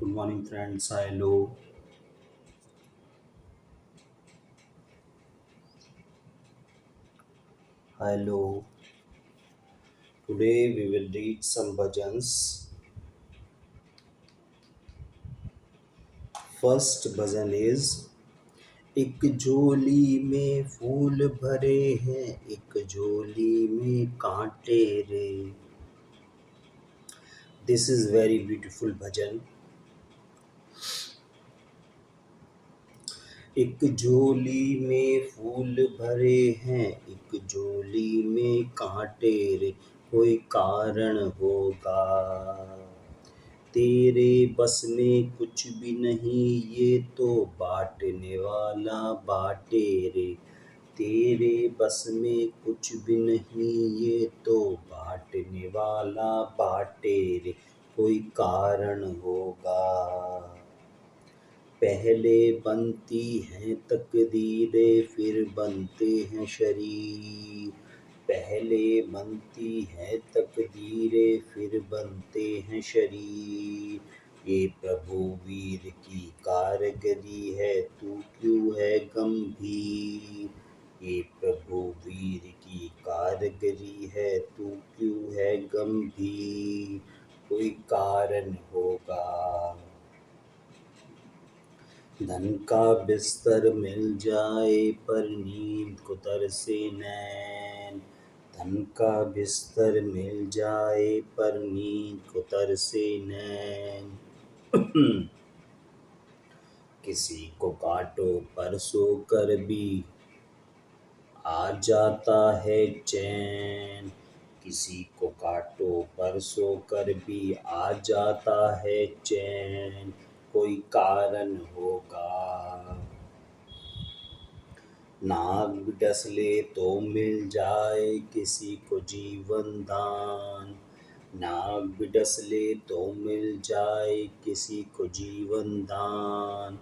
Good morning, friends. Hello. Hello. Today we will read some bhajans. First bhajan is एक झोली में फूल भरे हैं एक झोली में कांटे रे. This is very beautiful bhajan. एक झोली में फूल भरे हैं एक झोली में कांटे रे. कोई कारण होगा तेरे बस में कुछ भी नहीं ये तो बांटने वाला बाटे रे. तेरे बस में कुछ भी नहीं ये तो बांटने वाला बाटे रे. कोई कारण होगा. पहले बनती हैं तकदीरें फिर बनते हैं शरीर. पहले बनती हैं तकदीरें फिर बनते हैं शरीर. ये प्रभु वीर की कारगरी है तू क्यों है गंभीर. ये प्रभु वीर की कारगरी है तू क्यों है गंभीर. कोई कारण होगा. धन का बिस्तर मिल जाए पर नींद को तरसे नैन. धन का बिस्तर मिल जाए पर नींद को तरसे नैन. किसी को कांटों पर सोकर भी आ जाता है चैन. किसी को कांटों पर सोकर भी आ जाता है चैन. कोई कारण होगा. नाग डस ले तो मिल जाए किसी को जीवन दान. नाग डस ले तो मिल जाए किसी को जीवन दान.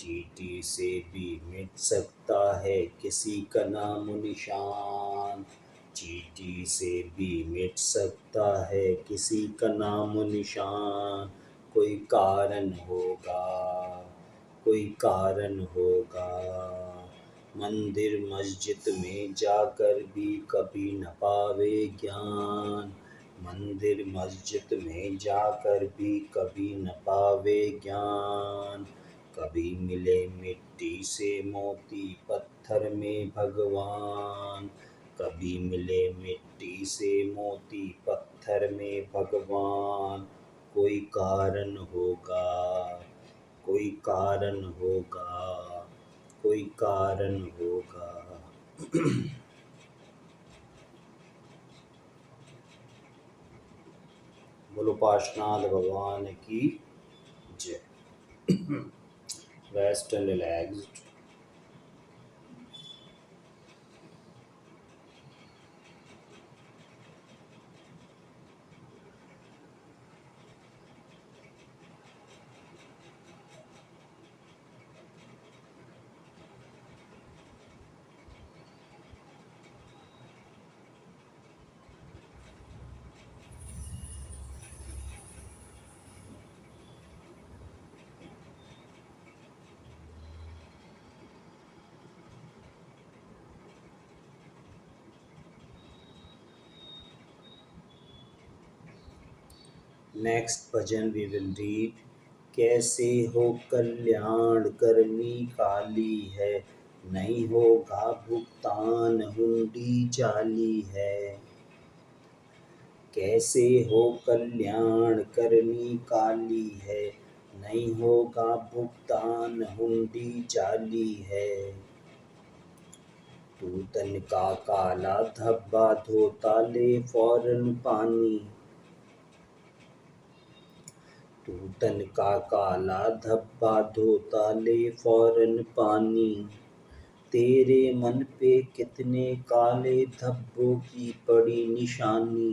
चींटी से भी मिट सकता है किसी का नाम निशान. चींटी से भी मिट सकता है किसी का नाम निशान. कोई कारण होगा. कोई कारण होगा. मंदिर मस्जिद में जाकर भी कभी न पावे ज्ञान. मंदिर मस्जिद में जाकर भी कभी न पावे ज्ञान. कभी मिले मिट्टी से मोती पत्थर में भगवान. कभी मिले मिट्टी से मोती पत्थर में भगवान. कोई कारण होगा. कोई कारण होगा. कोई कारण होगा. बोलो पार्श्वनाथ भगवान की जय. Rest and relaxed. Next bhajan we will read. कैसे हो कल्याण करनी काली है नहीं होगा भुगतान हुंडी जाली है. कैसे हो कल्याण करनी काली है नहीं होगा भुगतान हुंडी जाली है. तू तन का काला धब्बा धोता ले फौरन पानी. तू तन का काला धब्बा धोता ले फौरन पानी. तेरे मन पे कितने काले धब्बों की पड़ी निशानी.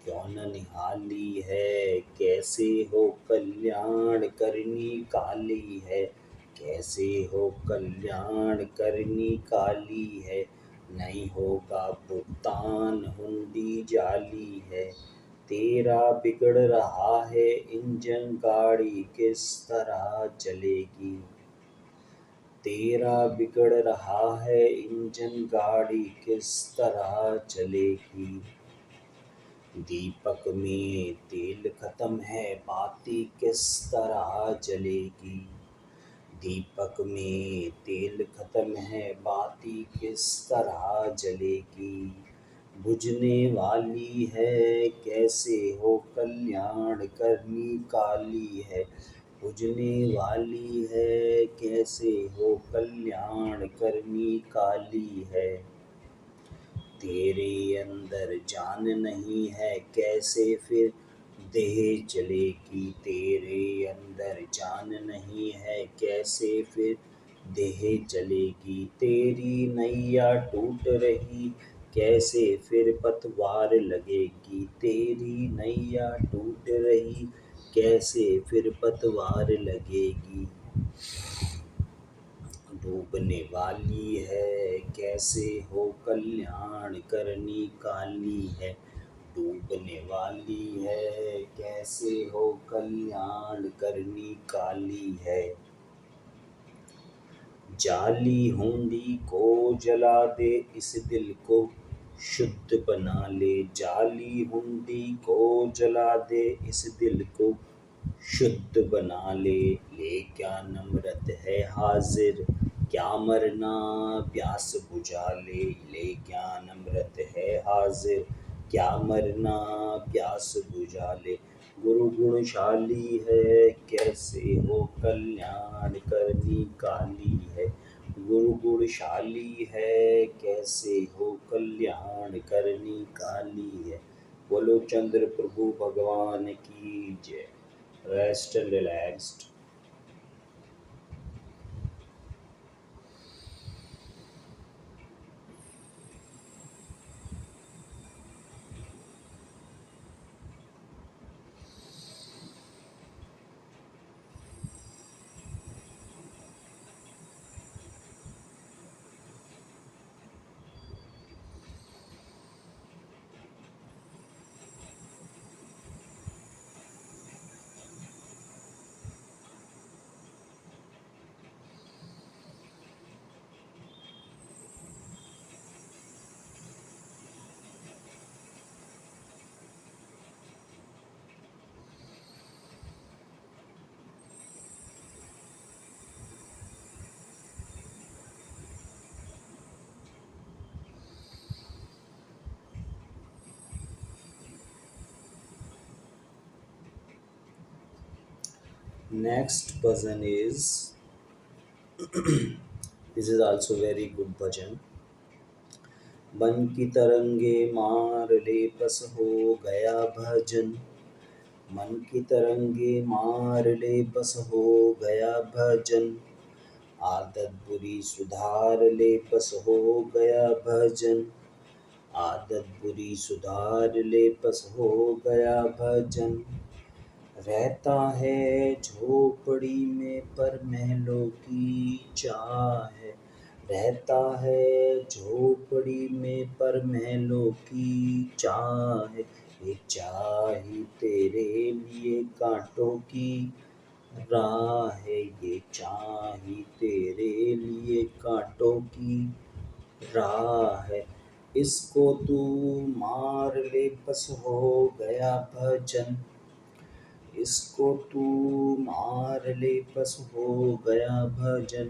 क्यों न निहाली है कैसे हो कल्याण करनी काली है. कैसे हो कल्याण करनी काली है नहीं होगा भुगतान हुंडी जाली है. तेरा बिगड़ रहा है इंजन, गाड़ी किस तरह चलेगी। तेरा बिगड़ रहा है इंजन, गाड़ी किस तरह चलेगी। दीपक में तेल खत्म है, बाती किस तरह जलेगी। दीपक में तेल खत्म है, बाती किस तरह जलेगी। बुझने वाली है कैसे हो कल्याण करनी काली है। बुझने वाली है कैसे हो कल्याण करनी काली है। तेरे अंदर जान नहीं है कैसे फिर देह चलेगी। तेरे अंदर जान नहीं है कैसे फिर देह चलेगी। तेरी नैया टूट रही कैसे फिर पतवार लगेगी। तेरी नैया टूट रही कैसे फिर पतवार लगेगी। डूबने वाली है कैसे हो कल्याण करनी काली है। डूबने वाली है कैसे हो कल्याण करनी काली है। जाली हुंडी को जला दे, इस दिल को शुद्ध बना ले। जाली हुंडी को जला दे, इस दिल को शुद्ध बना ले। ले क्या नम्रत है हाजिर, क्या मरना प्यास बुझा ले। ले क्या नम्रत है हाजिर, क्या मरना प्यास बुझा ले। गुरु गुणशाली है कैसे हो कल्याण करनी काली है। गुरु गुणशाली है कैसे हो कल्याण करनी काली है। बोलो चंद्र प्रभु भगवान की जय। Rest and relaxed. Next bhajan is this is also very good bhajan. मन की तरंगे मार ले बस हो गया भजन। मन की तरंगे मार ले बस हो गया भजन। आदत बुरी सुधार ले बस हो गया भजन। आदत बुरी सुधार ले बस हो गया भजन। रहता है झोपड़ी में पर महलों की चाह है। रहता है झोपड़ी में पर महलों की चाह है। ये चाह ही तेरे लिए कांटों की राह है। ये चाह ही तेरे लिए कांटों की राह है। इसको तू मार ले बस हो गया भजन। इसको तू मार ले बस हो गया भजन।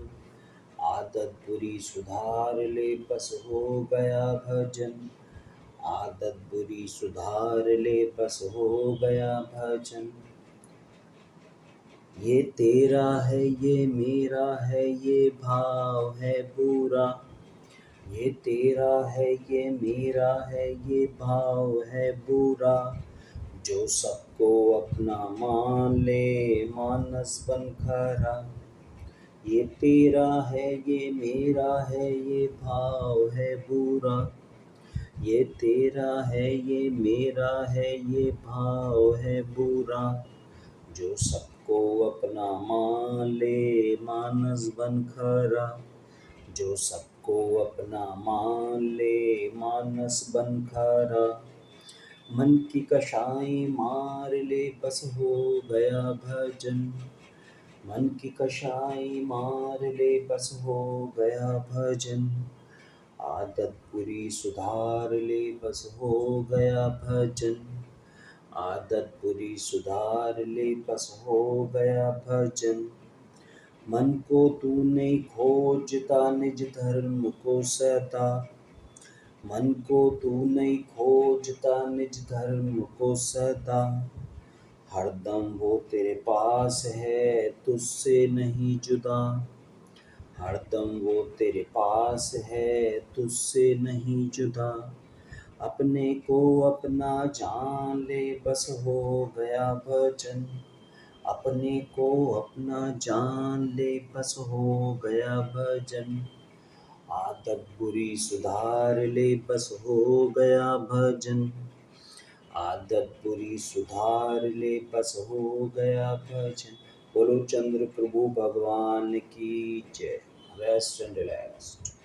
आदत बुरी सुधार ले बस हो गया भजन। आदत बुरी सुधार ले बस हो गया भजन। ये तेरा है ये मेरा है ये भाव है बुरा। ये तेरा है ये मेरा है ये भाव है बुरा। जो सबको अपना मान ले मानस बन खरा। ये तेरा है ये मेरा है ये भाव है बुरा। ये तेरा है ये मेरा है ये भाव है बुरा। जो सबको अपना मान ले मानस बन खरा। जो सबको अपना मान ले मानस बन खरा। मन की कषाय मार ले बस हो गया भजन। मन की कषाय मार ले बस हो गया भजन। आदत बुरी सुधार ले बस हो गया भजन। आदत बुरी सुधार ले बस हो गया भजन। मन को तू नहीं खोजता निज धर्म को सहता। मन को तू नहीं खोजता निज धर्म को सहता। हरदम वो तेरे पास है तुझसे नहीं जुदा। हरदम वो तेरे पास है तुझसे नहीं जुदा। अपने को अपना जान ले बस हो गया भजन। अपने को अपना जान ले बस हो गया भजन। आदत बुरी सुधार ले बस हो गया भजन। आदत बुरी सुधार ले बस हो गया भजन। बोलो चंद्र प्रभु भगवान की जय। Rest and relaxed.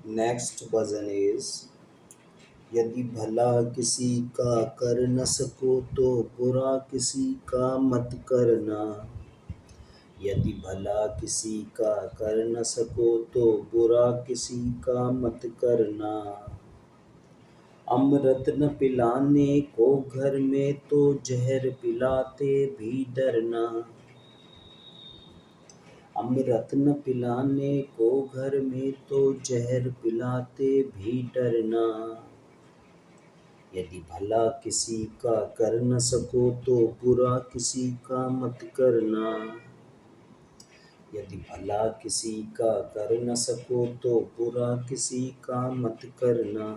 Next bhajan is यदि भला किसी का कर न सको तो बुरा किसी का मत करना। यदि भला किसी का कर न सको तो बुरा किसी का मत करना। अमृत न पिलाने को घर में तो जहर पिलाते भी डरना। अमृत न पिलाने को घर में तो जहर पिलाते भी डरना। यदि भला किसी का कर न सको तो बुरा किसी का मत करना। यदि भला किसी का कर न सको तो बुरा किसी का मत करना।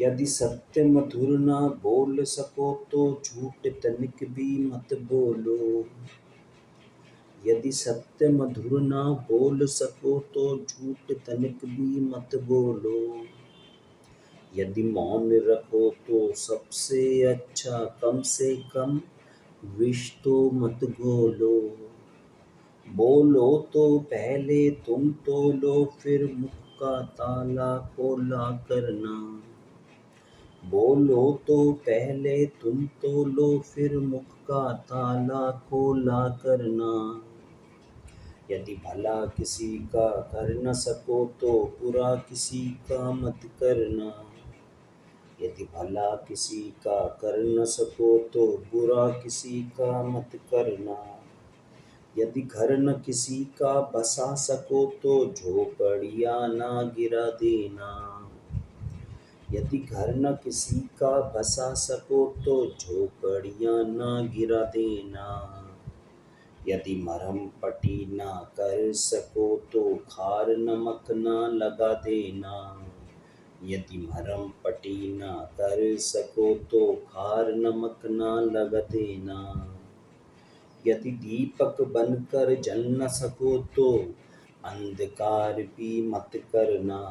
यदि सत्य मधुर ना बोल सको तो झूठ तनिक भी मत बोलो। यदि सत्य मधुर ना बोल सको तो झूठ तनिक भी मत बोलो। यदि मौन रखो तो सबसे अच्छा कम से कम विष तो मत घोलो। बोलो तो पहले तुम तोलो फिर मुख का ताला खोला करना। बोलो तो पहले तुम तोलो फिर मुख का ताला खोला करना। यदि भला किसी का कर न सको तो बुरा किसी का मत करना। यदि भला किसी का कर न सको तो बुरा किसी का मत करना। यदि घर न किसी का बसा सको तो झोपड़ियाँ ना गिरा देना। यदि घर न किसी का बसा सको तो झोपड़ियाँ ना गिरा देना। यदि मरहम पट्टी ना कर सको तो खार नमक ना लगा देना। यदि मरहम पट्टी ना कर सको तो खार नमक ना लगा देना। यदि दीपक बनकर जल न सको तो अंधकार भी मत करना।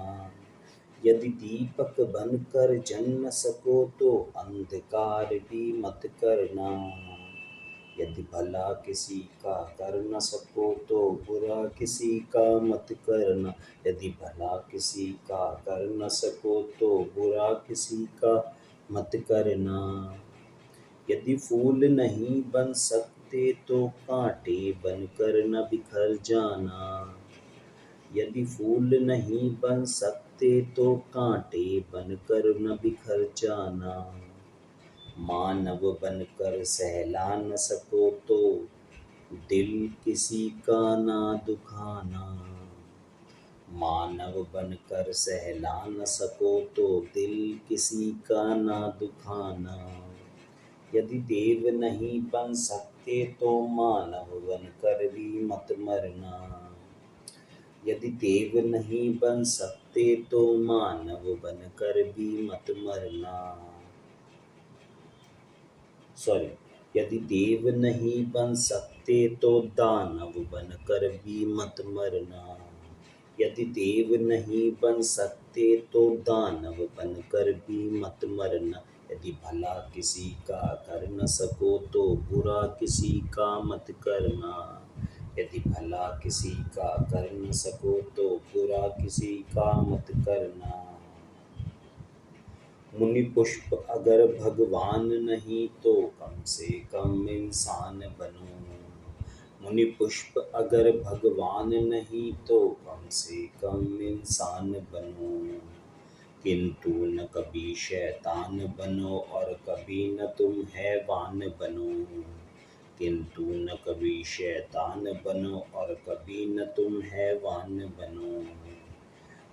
यदि दीपक बनकर जल न सको तो अंधकार भी मत करना। यदि भला किसी का कर न सको तो बुरा किसी का मत करना। यदि भला किसी का कर न सको तो बुरा किसी का मत करना। यदि फूल नहीं बन सकते तो कांटे बनकर न बिखर जाना। यदि फूल नहीं बन सकते तो कांटे बनकर न बिखर जाना। मानव बनकर सहला न सको तो दिल किसी का ना दुखाना। मानव बनकर सहला न सको तो दिल किसी का ना दुखाना। यदि देव नहीं बन सकते तो मानव बनकर भी मत मरना। यदि देव नहीं बन सकते तो मानव बनकर भी मत मरना। यदि देव नहीं बन सकते तो दानव बनकर भी मत मरना। यदि देव नहीं बन सकते तो दानव बनकर भी मत मरना। यदि भला किसी का कर न सको तो बुरा किसी का मत करना। यदि भला किसी का कर न सको तो बुरा किसी का मत करना। मुनि पुष्प अगर भगवान नहीं तो कम से कम इंसान बनो। मुनि पुष्प अगर भगवान नहीं तो कम से कम इंसान बनो। किंतु न कभी शैतान बनो और कभी न तुम हैवान बनो। किंतु न कभी शैतान बनो और कभी न तुम हैवान बनो।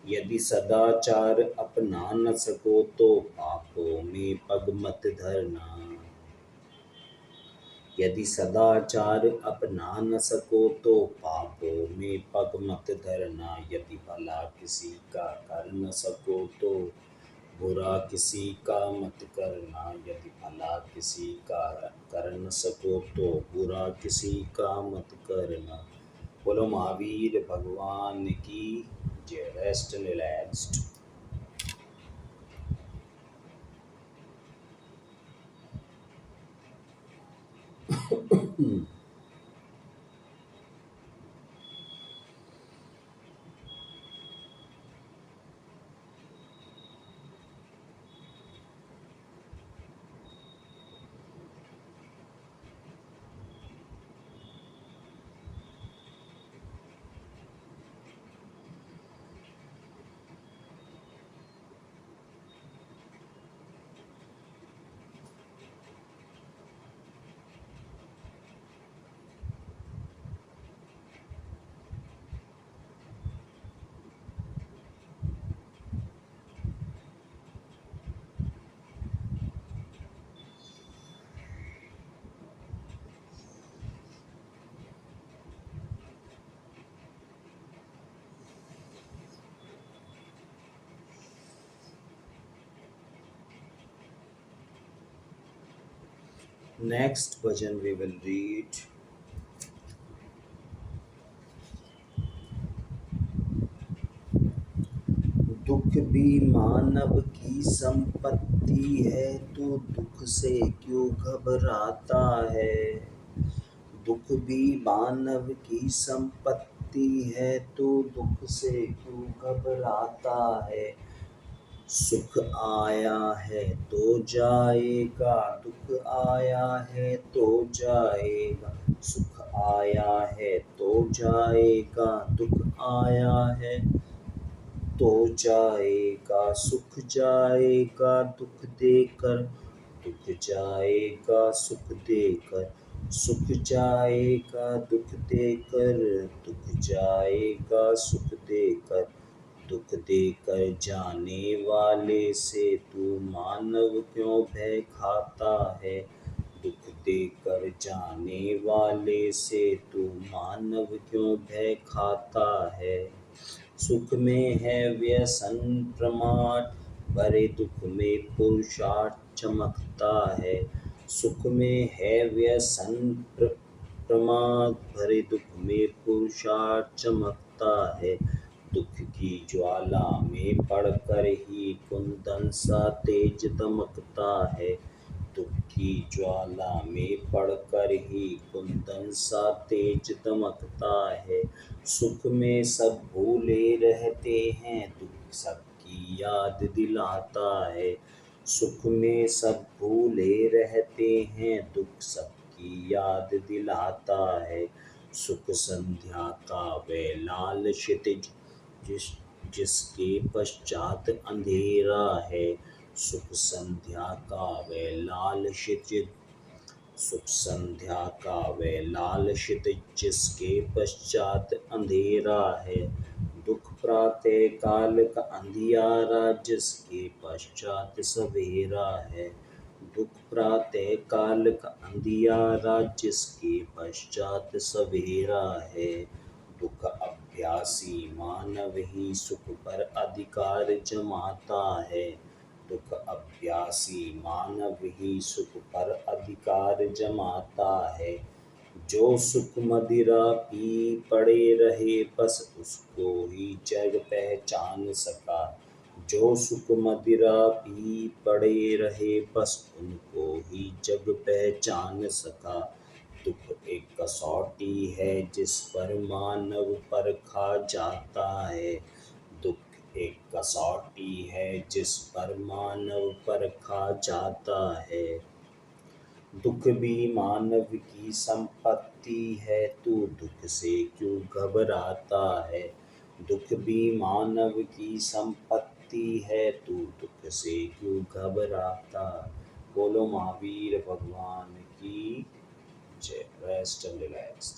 यदि सदाचार अपना न सको तो पापों में पग मत धरना। यदि सदाचार अपना न सको तो पापों में पग मत धरना। यदि भला किसी का कर न सको तो बुरा किसी का मत करना। यदि भला किसी का कर न सको तो बुरा किसी का मत करना। बोलो महावीर भगवान की जय। Rest relaxed. Next bhajan we will read. दुख भी मानव की संपत्ति है तो दुख से क्यों घबराता है। दुख भी मानव की संपत्ति है तो दुख से क्यों घबराता है। सुख आया है तो जाएगा, दुख आया है तो जाएगा। सुख आया है तो जाएगा, दुख आया है तो जाएगा। सुख जाएगा दुख देकर, दुख जाएगा सुख देकर। सुख जाएगा दुख देकर, दुख जाएगा सुख देकर। दुख देकर जाने वाले से तू मानव क्यों भय खाता है। दुख देकर जाने वाले से तू मानव क्यों भय खाता है। सुख में है व्यसन प्रमाद, भरे दुख में पुरुषार्थ चमकता है। सुख में है व्यसन प्रमाद, भरे दुख में पुरुषार्थ चमकता है। दुख की ज्वाला में पड़कर ही कुंदन सा तेज दमकता है। दुख की ज्वाला में पड़कर ही कुंदन सा तेज दमकता है। सुख में सब भूले रहते हैं, दुख सबकी याद दिलाता है। सुख में सब भूले रहते हैं, दुख सबकी याद दिलाता है। सुख संध्या का वह लाल क्षितिज जिस जिसके पश्चात अंधेरा है। सुख संध्या का वह लाल क्षितिज सुख संध्या का वह लाल क्षितिज जिसके पश्चात अंधेरा है। दुख प्रातः काल का अंधियारा जिसके पश्चात सवेरा है। दुख प्रातः काल का अंधियारा जिसके पश्चात सवेरा है। दुख अभ्यासी मानव ही सुख पर अधिकार जमाता है। दुख अभ्यासी मानव ही सुख पर अधिकार जमाता है। जो सुख मदिरा पी पड़े रहे बस उसको ही जग पहचान सका। जो सुख मदिरा पी पड़े रहे बस उनको ही जग पहचान सका। दुख एक कसौटी है जिस पर मानव परखा जाता है। दुख एक कसौटी है जिस पर मानव परखा जाता है। दुख भी मानव की संपत्ति है, तू दुख से क्यों घबराता है। दुख भी मानव की संपत्ति है, तू दुख से क्यों घबराता। बोलो महावीर भगवान की जय। Rest and relax.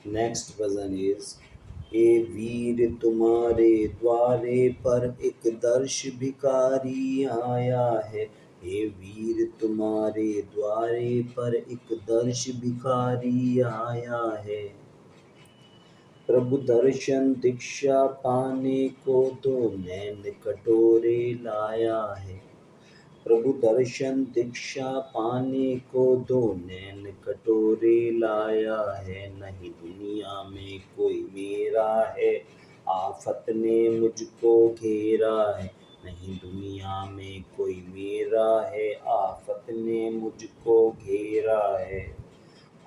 Next bhajan is ए वीर तुम्हारे द्वारे पर एक दर्श भिखारी आया है। हे वीर तुम्हारे द्वारे पर एक दर्श भिखारी आया है। प्रभु दर्शन दीक्षा पाने को दो नैन कटोरे लाया है। प्रभु दर्शन दीक्षा पाने को दो नैन कटोरे लाया है। नहीं दुनिया में कोई मेरा है, आफत ने मुझको घेरा है। नहीं दुनिया में कोई मेरा है, आफत ने मुझको घेरा है।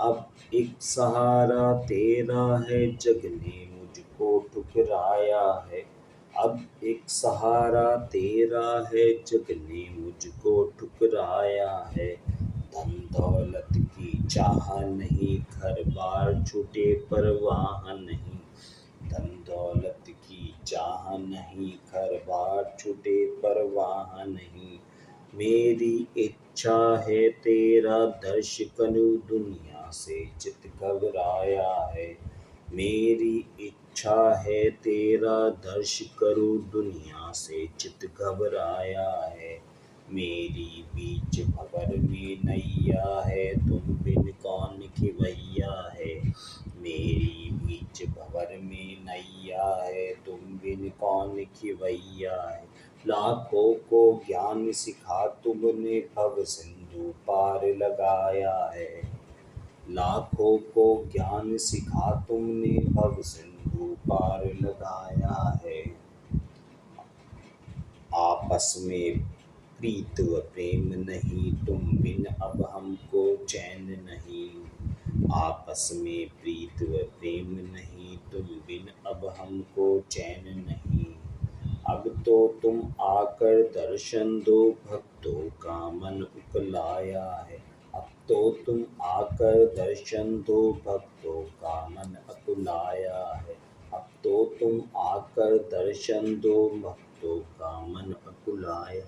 अब एक सहारा तेरा है, जग ने मुझको ठुकराया है। अब एक सहारा तेरा है, जग ने मुझको ठुकराया है। धन दौलत की चाह नहीं, घर बार छूटे परवाह नहीं। धन दौलत की चाह नहीं, घर बार छूटे परवाह नहीं। मेरी इच्छा है तेरा दर्श करूं, दुनिया से चित घबराया है। मेरी इच्छा है तेरा दर्श करूं, दुनिया से चित घबराया है। मेरी बीच भंवर में नैया है, तुम बिन कौन खिवैया है। मेरी बीच भंवर में नैया है, तुम बिन कौन खिवैया है। लाखों को ज्ञान सिखा तुमने भव सिंधु पार लगाया है। लाखों को ज्ञान सिखा तुमने भव सिंधु पार लगाया है। आपस में प्रीत व प्रेम नहीं, तुम बिन अब हमको चैन नहीं। आपस में प्रीत व प्रेम नहीं, तुम बिन अब हमको चैन नहीं। अब तो तुम आकर दर्शन दो, भक्तों का मन उकलाया है। अब तो तुम आकर दर्शन दो, भक्तों का मन अकुलाया है। अब तो तुम आकर दर्शन दो, भक्तों का मन अकुलाया।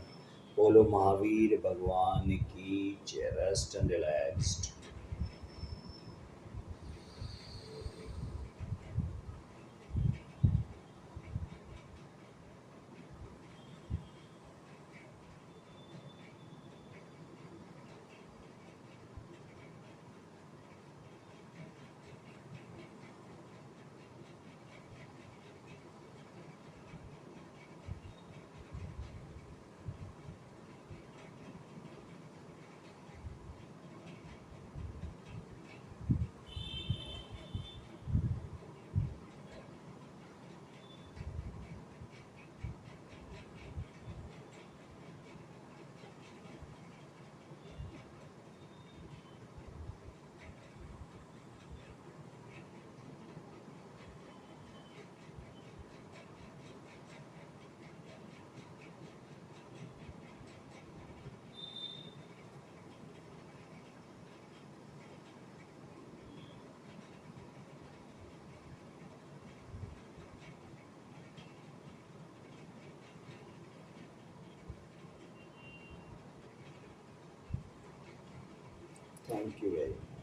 बोलो महावीर भगवान की जय। Rest and relaxed. Thank you very